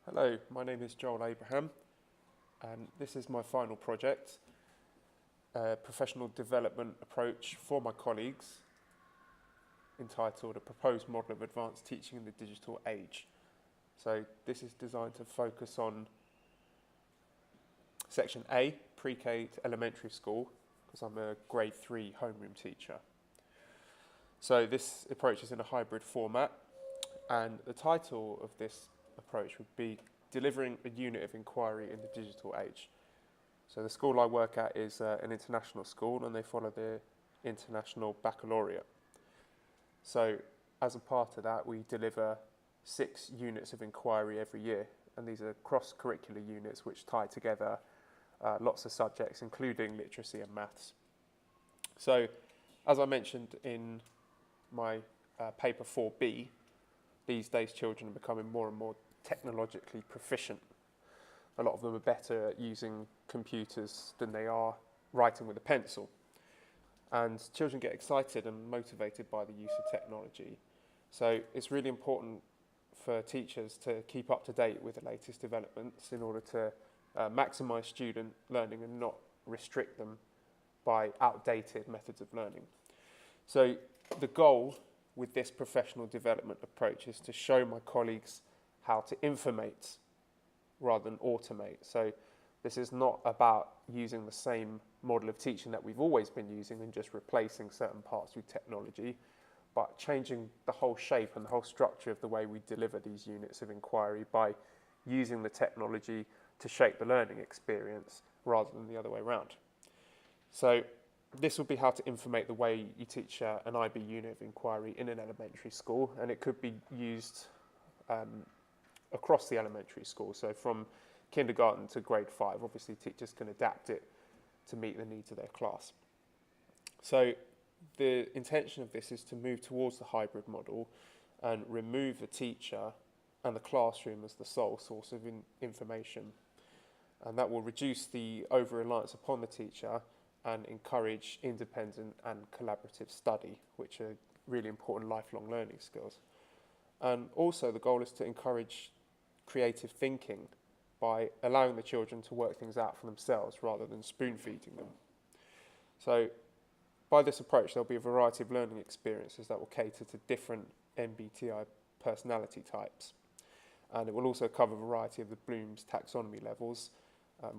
Hello, my name is Joel Abraham, and this is my final project, a professional development approach for my colleagues, entitled A Proposed Model of Advanced Teaching in the Digital Age. So this is designed to focus on Section A, Pre-K to Elementary School, because I'm a Grade 3 homeroom teacher. So this approach is in a hybrid format, and the title of this approach would be Delivering a Unit of Inquiry in the Digital Age. So the school I work at is an international school, and they follow the International Baccalaureate. So as a part of that, we deliver 6 units of inquiry every year, and these are cross-curricular units which tie together lots of subjects, including literacy and maths. So as I mentioned in my paper 4B, these days children are becoming more and more technologically proficient. A lot of them are better at using computers than they are writing with a pencil. And children get excited and motivated by the use of technology. So it's really important for teachers to keep up to date with the latest developments in order to maximise student learning and not restrict them by outdated methods of learning. So the goal with this professional development approach is to show my colleagues how to informate rather than automate. So this is not about using the same model of teaching that we've always been using and just replacing certain parts with technology, but changing the whole shape and the whole structure of the way we deliver these units of inquiry by using the technology to shape the learning experience rather than the other way around. So this will be how to informate the way you teach an IB unit of inquiry in an elementary school, and it could be used across the elementary school. So from kindergarten to grade 5, obviously teachers can adapt it to meet the needs of their class. So the intention of this is to move towards the hybrid model and remove the teacher and the classroom as the sole source of information. And that will reduce the over-reliance upon the teacher and encourage independent and collaborative study, which are really important lifelong learning skills. And also the goal is to encourage creative thinking by allowing the children to work things out for themselves rather than spoon-feeding them. So by this approach, there'll be a variety of learning experiences that will cater to different MBTI personality types. And it will also cover a variety of the Bloom's taxonomy levels,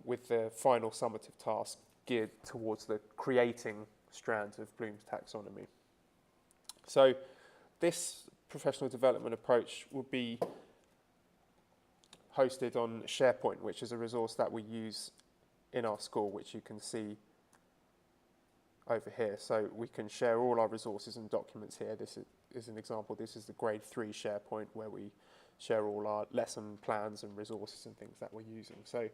with the final summative task geared towards the creating strands of Bloom's taxonomy. So this professional development approach will be hosted on SharePoint, which is a resource that we use in our school, which you can see over here. So we can share all our resources and documents here. This is an example. This is the grade 3 SharePoint where we share all our lesson plans and resources and things that we're using. So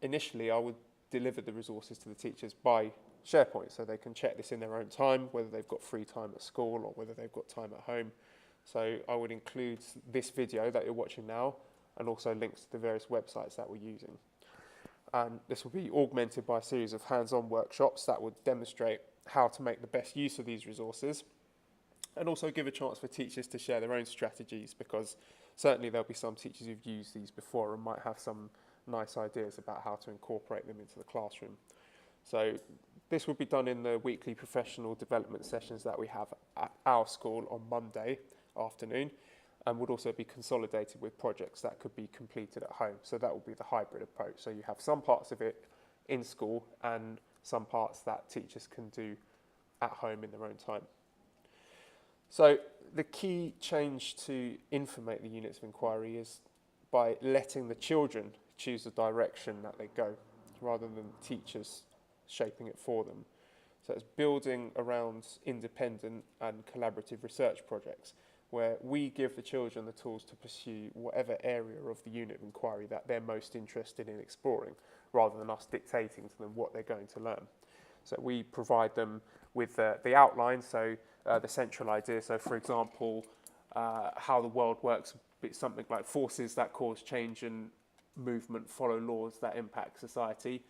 initially, I would deliver the resources to the teachers by SharePoint, so they can check this in their own time, whether they've got free time at school or whether they've got time at home. So I would include this video that you're watching now and also links to the various websites that we're using. And this will be augmented by a series of hands-on workshops that would demonstrate how to make the best use of these resources and also give a chance for teachers to share their own strategies, because certainly there'll be some teachers who've used these before and might have some nice ideas about how to incorporate them into the classroom. So this will be done in the weekly professional development sessions that we have at our school on Monday afternoon, and would also be consolidated with projects that could be completed at home. So that will be the hybrid approach. So you have some parts of it in school and some parts that teachers can do at home in their own time. So the key change to informate the units of inquiry is by letting the children choose the direction that they go, rather than teachers shaping it for them. So it's building around independent and collaborative research projects where we give the children the tools to pursue whatever area of the unit of inquiry that they're most interested in exploring, rather than us dictating to them what they're going to learn. So we provide them with the outline, so the central idea. So for example, how the world works, something like forces that cause change and movement follow laws that impact society.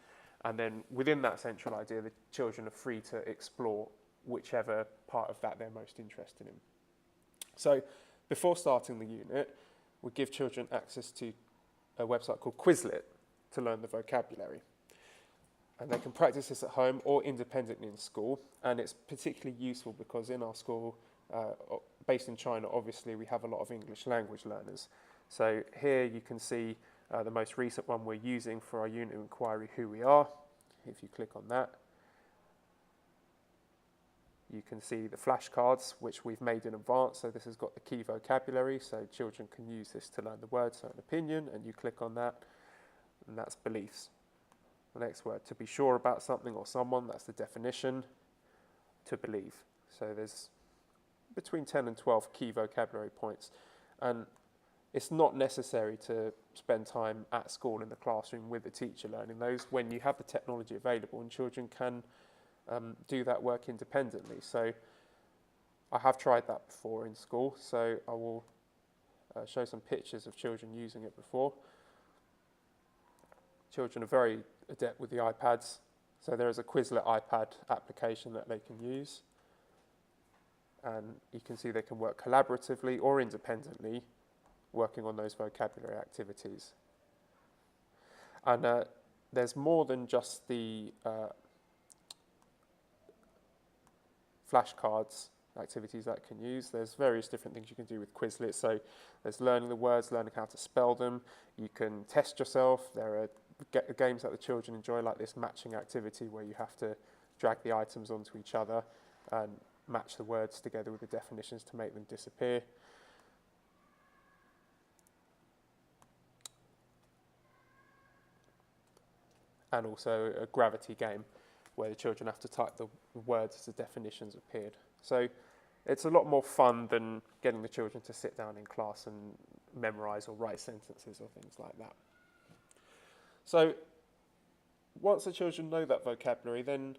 And then within that central idea, the children are free to explore whichever part of that they're most interested in. So before starting the unit, we give children access to a website called Quizlet to learn the vocabulary. And they can practice this at home or independently in school. And it's particularly useful because in our school, based in China, obviously, we have a lot of English language learners. So here you can see the most recent one we're using for our unit of inquiry, Who We Are. If you click on that, you can see the flashcards, which we've made in advance. So this has got the key vocabulary, so children can use this to learn the word, so an opinion, and you click on that, and that's beliefs. The next word, to be sure about something or someone, that's the definition, to believe. So there's between 10 and 12 key vocabulary points. And it's not necessary to spend time at school in the classroom with the teacher learning those when you have the technology available, and children can do that work independently. So I have tried that before in school, so I will show some pictures of children using it before. Children are very adept with the iPads, so there is a Quizlet iPad application that they can use, and you can see they can work collaboratively or independently working on those vocabulary activities. And there's more than just the flashcards activities that can use. There's various different things you can do with Quizlet. So there's learning the words, learning how to spell them. You can test yourself. There are games that the children enjoy, like this matching activity where you have to drag the items onto each other and match the words together with the definitions to make them disappear. And also a gravity game where the children have to type the words as the definitions appeared. So it's a lot more fun than getting the children to sit down in class and memorize or write sentences or things like that. So once the children know that vocabulary, then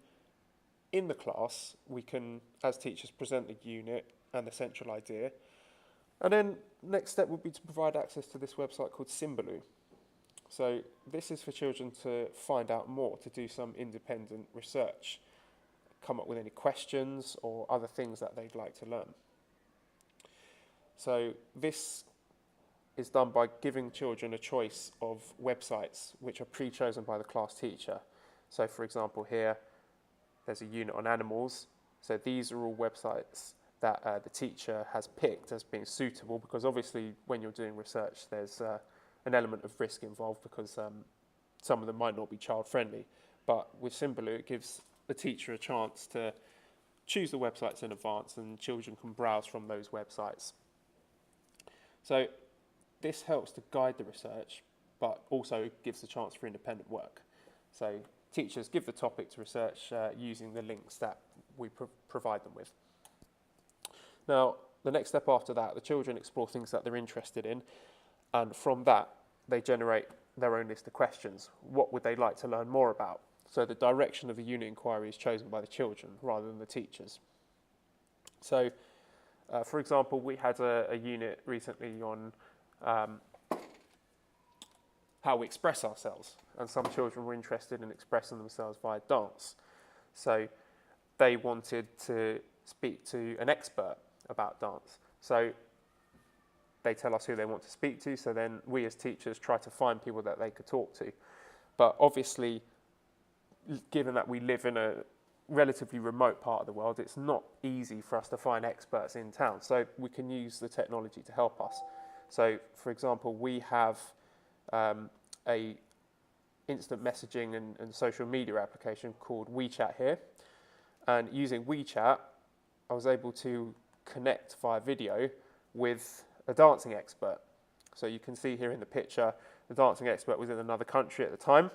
in the class we can, as teachers, present the unit and the central idea. And then next step would be to provide access to this website called Symbaloo. So this is for children to find out more, to do some independent research, come up with any questions or other things that they'd like to learn. So this is done by giving children a choice of websites which are pre-chosen by the class teacher. So for example here, there's a unit on animals. So these are all websites that the teacher has picked as being suitable, because obviously when you're doing research there's an element of risk involved, because some of them might not be child friendly. But with Symbaloo, it gives the teacher a chance to choose the websites in advance, and children can browse from those websites. So this helps to guide the research, but also gives a chance for independent work. So teachers give the topic to research using the links that we provide them with. Now, the next step after that, the children explore things that they're interested in, and from that, they generate their own list of questions. What would they like to learn more about? So the direction of the unit inquiry is chosen by the children rather than the teachers. So, for example, we had a unit recently on how we express ourselves, and some children were interested in expressing themselves via dance. So they wanted to speak to an expert about dance. So they tell us who they want to speak to, so then we as teachers try to find people that they could talk to. But obviously, given that we live in a relatively remote part of the world, it's not easy for us to find experts in town, so we can use the technology to help us. So, for example, we have a instant messaging and social media application called WeChat here, and using WeChat, I was able to connect via video with a dancing expert. So you can see here in the picture, the dancing expert was in another country at the time,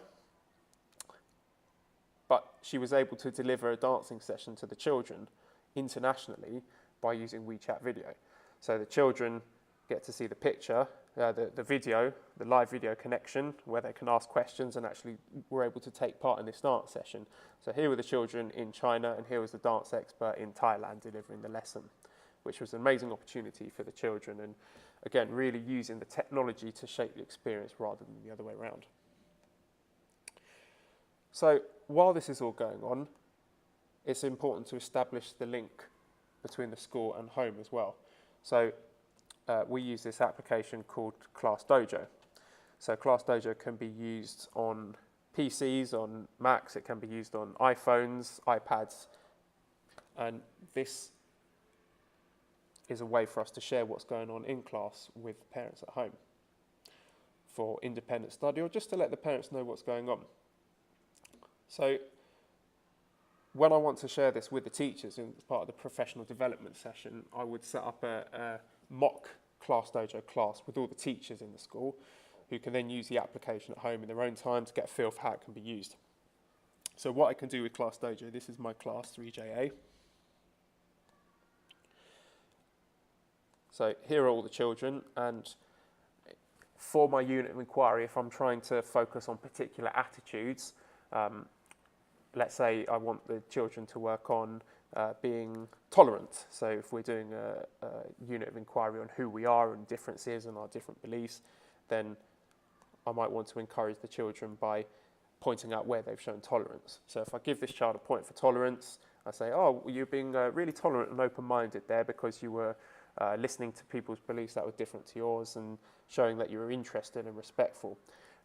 but she was able to deliver a dancing session to the children internationally by using WeChat video. So the children get to see the picture, the video, the live video connection, where they can ask questions, and actually were able to take part in this dance session. So here were the children in China, and here was the dance expert in Thailand delivering the lesson, which was an amazing opportunity for the children, and again, really using the technology to shape the experience rather than the other way around. So while this is all going on, it's important to establish the link between the school and home as well. So we use this application called Class Dojo. So Class Dojo can be used on PCs, on Macs, it can be used on iPhones, iPads, and this is a way for us to share what's going on in class with parents at home for independent study, or just to let the parents know what's going on. So when I want to share this with the teachers as part of the professional development session, I would set up a mock Class Dojo class with all the teachers in the school, who can then use the application at home in their own time to get a feel for how it can be used. So what I can do with Class Dojo, this is my class 3JA. So here are all the children, and for my unit of inquiry, if I'm trying to focus on particular attitudes, let's say I want the children to work on being tolerant. So if we're doing a unit of inquiry on who we are and differences and our different beliefs, then I might want to encourage the children by pointing out where they've shown tolerance. So if I give this child a point for tolerance, I say, oh, you're being really tolerant and open-minded there because you were listening to people's beliefs that were different to yours and showing that you were interested and respectful.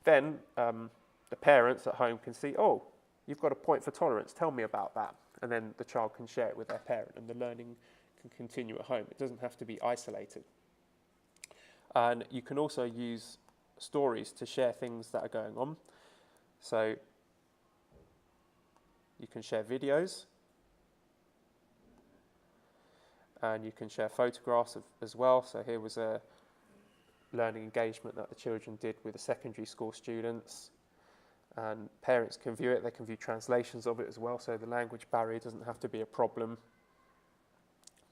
Then the parents at home can see, oh, you've got a point for tolerance, tell me about that. And then the child can share it with their parent and the learning can continue at home. It doesn't have to be isolated. And you can also use stories to share things that are going on. So you can share videos, and you can share photographs as well. So here was a learning engagement that the children did with the secondary school students, and parents can view it. They can view translations of it as well, so the language barrier doesn't have to be a problem.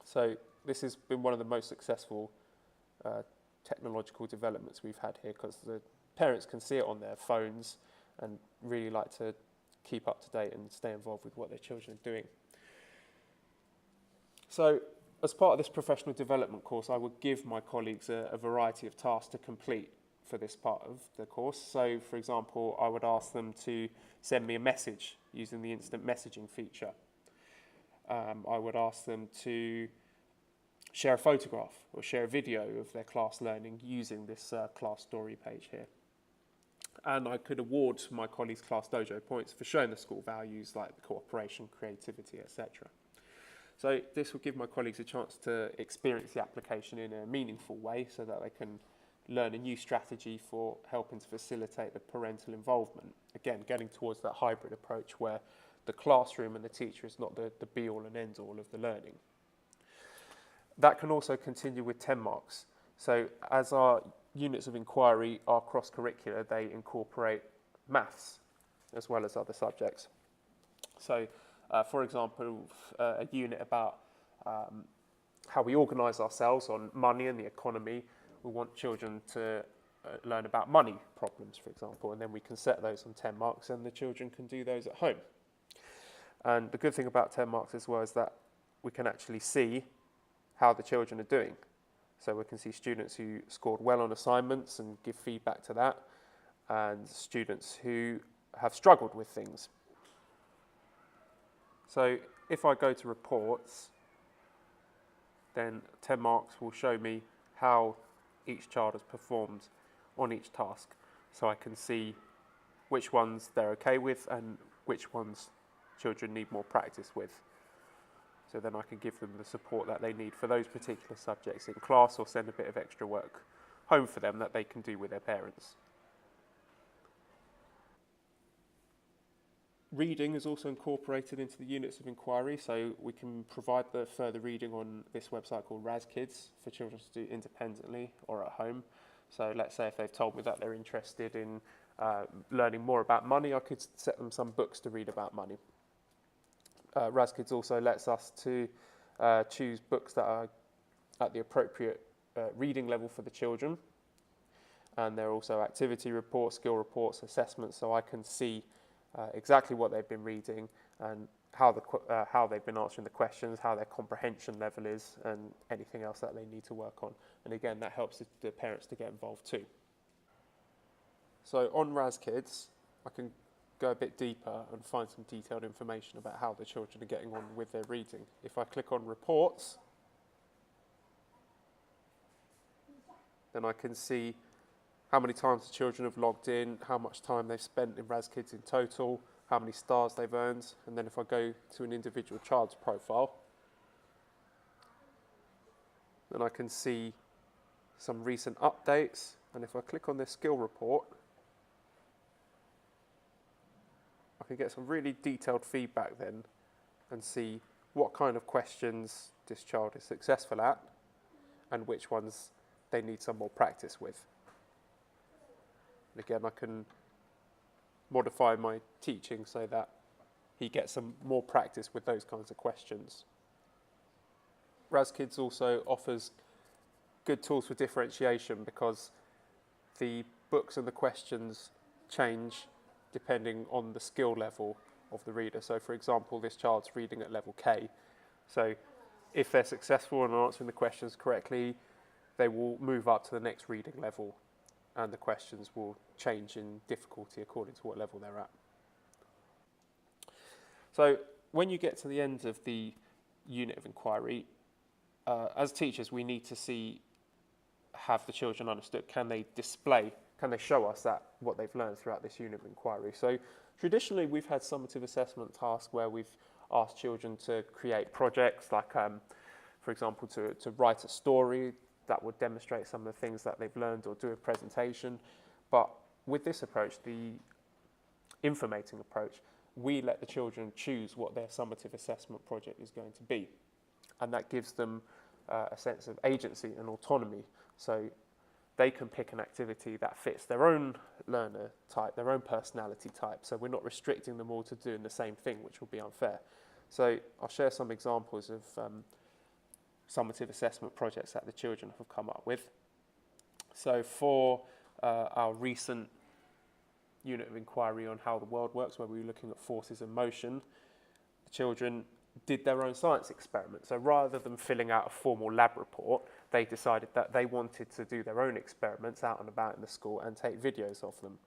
So this has been one of the most successful technological developments we've had here, because the parents can see it on their phones and really like to keep up to date and stay involved with what their children are doing. So as part of this professional development course, I would give my colleagues a variety of tasks to complete for this part of the course. So for example, I would ask them to send me a message using the instant messaging feature. I would ask them to share a photograph or share a video of their class learning using this class story page here. And I could award my colleagues Class Dojo points for showing the school values like cooperation, creativity, etc. So this will give my colleagues a chance to experience the application in a meaningful way so that they can learn a new strategy for helping to facilitate the parental involvement. Again, getting towards that hybrid approach where the classroom and the teacher is not the be-all and end-all of the learning. That can also continue with 10 marks. So as our units of inquiry are cross-curricular, they incorporate maths as well as other subjects. So for example, a unit about how we organise ourselves on money and the economy, we want children to learn about money problems, for example, and then we can set those on 10 marks and the children can do those at home. And the good thing about 10 marks as well is that we can actually see how the children are doing. So we can see students who scored well on assignments and give feedback to that, and students who have struggled with things. So if I go to reports, then 10 marks will show me how each child has performed on each task. So I can see which ones they're okay with and which ones children need more practice with. So then I can give them the support that they need for those particular subjects in class, or send a bit of extra work home for them that they can do with their parents. Reading is also incorporated into the units of inquiry, so we can provide the further reading on this website called RazKids for children to do independently or at home. So let's say if they've told me that they're interested in learning more about money, I could set them some books to read about money. RazKids also lets us to choose books that are at the appropriate reading level for the children. And there are also activity reports, skill reports, assessments, so I can see exactly what they've been reading and how they've been answering the questions, how their comprehension level is, and anything else that they need to work on. And again, that helps the parents to get involved too. So on RazKids, I can go a bit deeper and find some detailed information about how the children are getting on with their reading. If I click on reports, then I can see how many times the children have logged in, how much time they've spent in RazKids in total, how many stars they've earned, and then if I go to an individual child's profile, then I can see some recent updates, and if I click on this skill report, I can get some really detailed feedback then and see what kind of questions this child is successful at and which ones they need some more practice with. And again, I can modify my teaching so that he gets some more practice with those kinds of questions. RazKids also offers good tools for differentiation because the books and the questions change depending on the skill level of the reader. So for example, this child's reading at level K. So if they're successful in answering the questions correctly, they will move up to the next reading level, and the questions will change in difficulty according to what level they're at. So when you get to the end of the unit of inquiry, as teachers, we need to have the children understood. Can they show us that what they've learned throughout this unit of inquiry? So traditionally, we've had summative assessment tasks where we've asked children to create projects, like, for example, to write a story that would demonstrate some of the things that they've learned, or do a presentation. But with this approach, the informating approach, we let the children choose what their summative assessment project is going to be. And that gives them a sense of agency and autonomy. So they can pick an activity that fits their own learner type, their own personality type. So we're not restricting them all to doing the same thing, which will be unfair. So I'll share some examples of summative assessment projects that the children have come up with. So for our recent unit of inquiry on how the world works, where we were looking at forces in motion, the children did their own science experiment. So rather than filling out a formal lab report, they decided that they wanted to do their own experiments out and about in the school and take videos of them.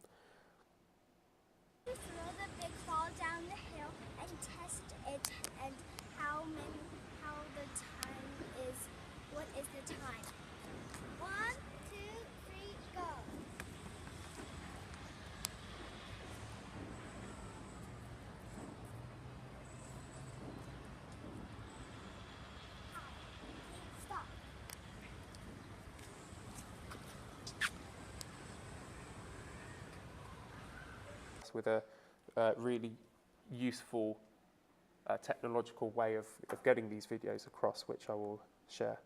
Throw the big ball down the hill and test it, and how the time is. What is the time? 1, 2, 3, go. Stop. With a really useful technological way of getting these videos across, which I will share.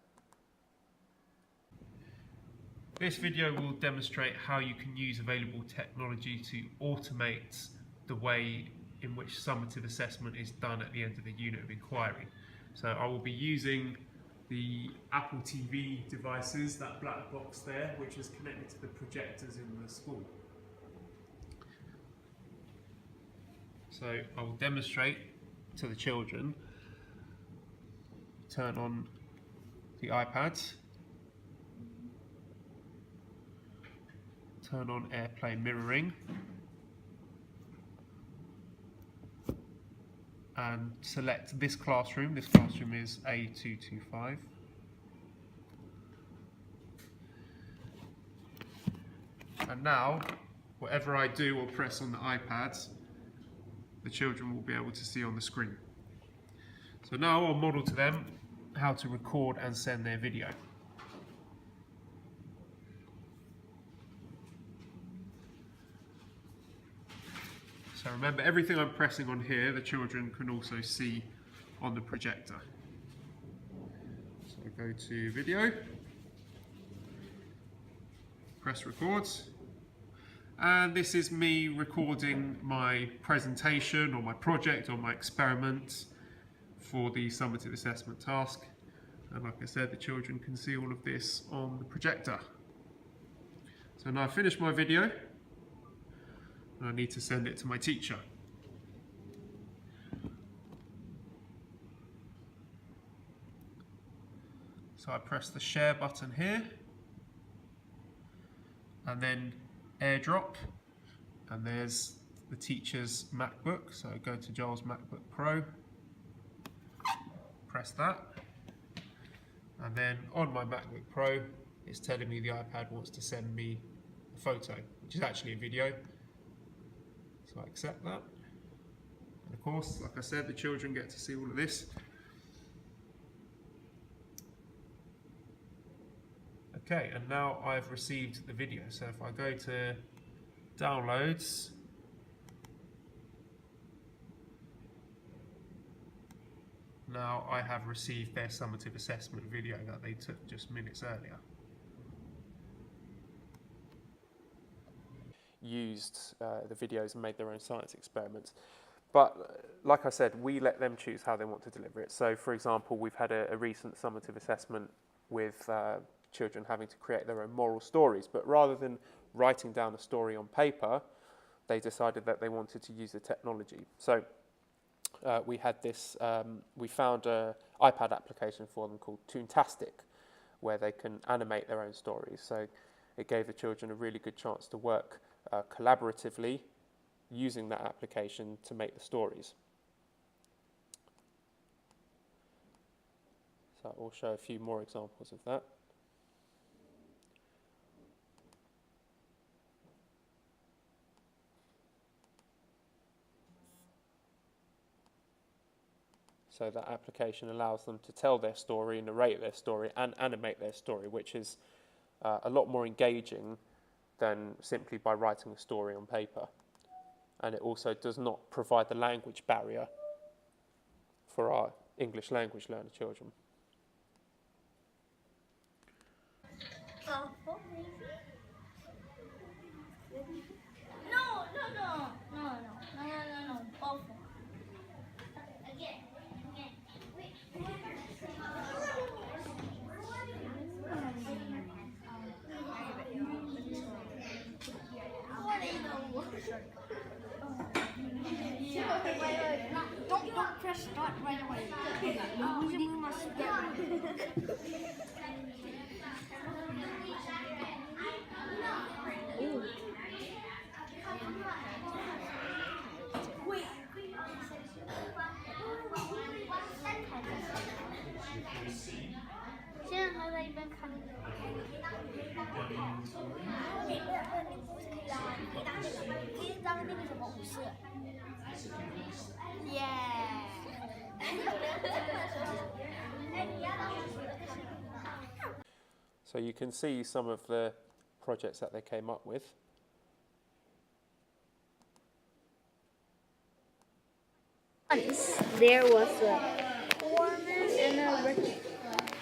This video will demonstrate how you can use available technology to automate the way in which summative assessment is done at the end of the unit of inquiry. So I will be using the Apple TV devices, that black box there, which is connected to the projectors in the school. So I will demonstrate to the children, turn on the iPads, turn on AirPlay mirroring, and select this classroom. This classroom is A225. And now, whatever I do or press on the iPads, the children will be able to see on the screen. So now I'll model to them how to record and send their video. So remember, everything I'm pressing on here, the children can also see on the projector. So go to video, press record. And this is me recording my presentation or my project or my experiment for the summative assessment task. And like I said, the children can see all of this on the projector. So now I've finished my video, and I need to send it to my teacher. So I press the share button here, and then AirDrop, and there's the teacher's MacBook. So go to Joel's MacBook Pro, press that, and then on my MacBook Pro it's telling me the iPad wants to send me a photo, which is actually a video. So I accept that. And of course, like I said, the children get to see all of this. Okay, and now I've received the video. So if I go to downloads, now I have received their summative assessment video that they took just minutes earlier. Used the videos and made their own science experiments. But like I said, we let them choose how they want to deliver it. So for example, we've had a recent summative assessment with children having to create their own moral stories, but rather than writing down a story on paper, they decided that they wanted to use the technology. So we had this, we found an iPad application for them called Toontastic, where they can animate their own stories. So it gave the children a really good chance to work collaboratively using that application to make the stories. So I'll show a few more examples of that. So that application allows them to tell their story, narrate their story, and animate their story, which is a lot more engaging than simply by writing a story on paper. And it also does not provide the language barrier for our English language learner children. Don't press start right away. We must So you can see some of the projects that they came up with. Once there was a poor man and a rich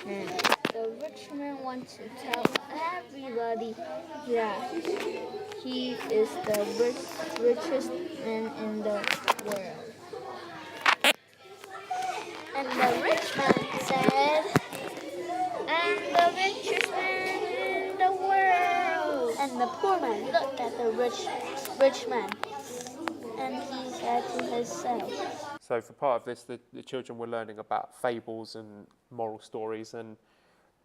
man. The rich man wants to tell everybody that he is the richest man in the world. And the rich man said, "I'm the richest man in the world." And the poor man looked at the rich man, and he said to himself. So for part of this, the children were learning about fables and moral stories, and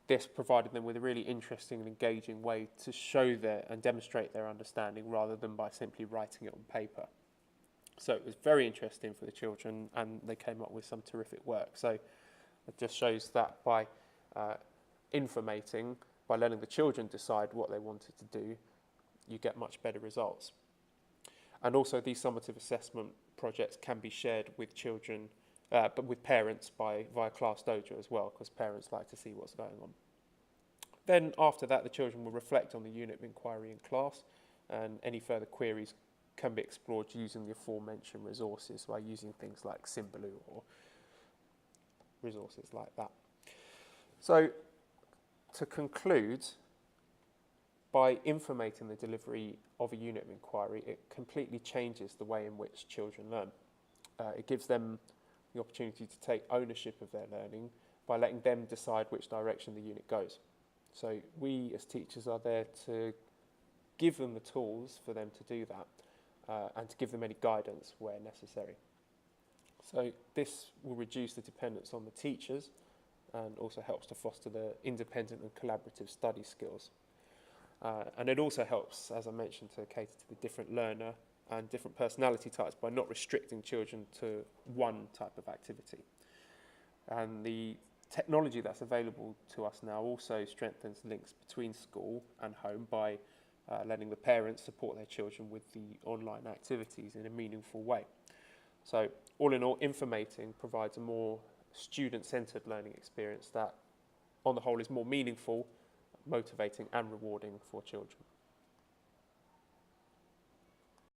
this provided them with a really interesting and engaging way to show their and demonstrate their understanding rather than by simply writing it on paper. So it was very interesting for the children, and they came up with some terrific work. So it just shows that by informating, by letting the children decide what they wanted to do, you get much better results. And also these summative assessment projects can be shared with children, but with parents via Class Dojo as well, because parents like to see what's going on. Then after that, the children will reflect on the unit of inquiry in class, and any further queries can be explored using the aforementioned resources by using things like Symbaloo or resources like that. So to conclude, by informating the delivery of a unit of inquiry, it completely changes the way in which children learn. It gives them the opportunity to take ownership of their learning by letting them decide which direction the unit goes. So we as teachers are there to give them the tools for them to do that and to give them any guidance where necessary. So this will reduce the dependence on the teachers and also helps to foster the independent and collaborative study skills. And it also helps, as I mentioned, to cater to the different learner and different personality types by not restricting children to one type of activity. And the technology that's available to us now also strengthens links between school and home by letting the parents support their children with the online activities in a meaningful way. So all in all, Informating provides a more student-centred learning experience that, on the whole, is more meaningful, motivating and rewarding for children.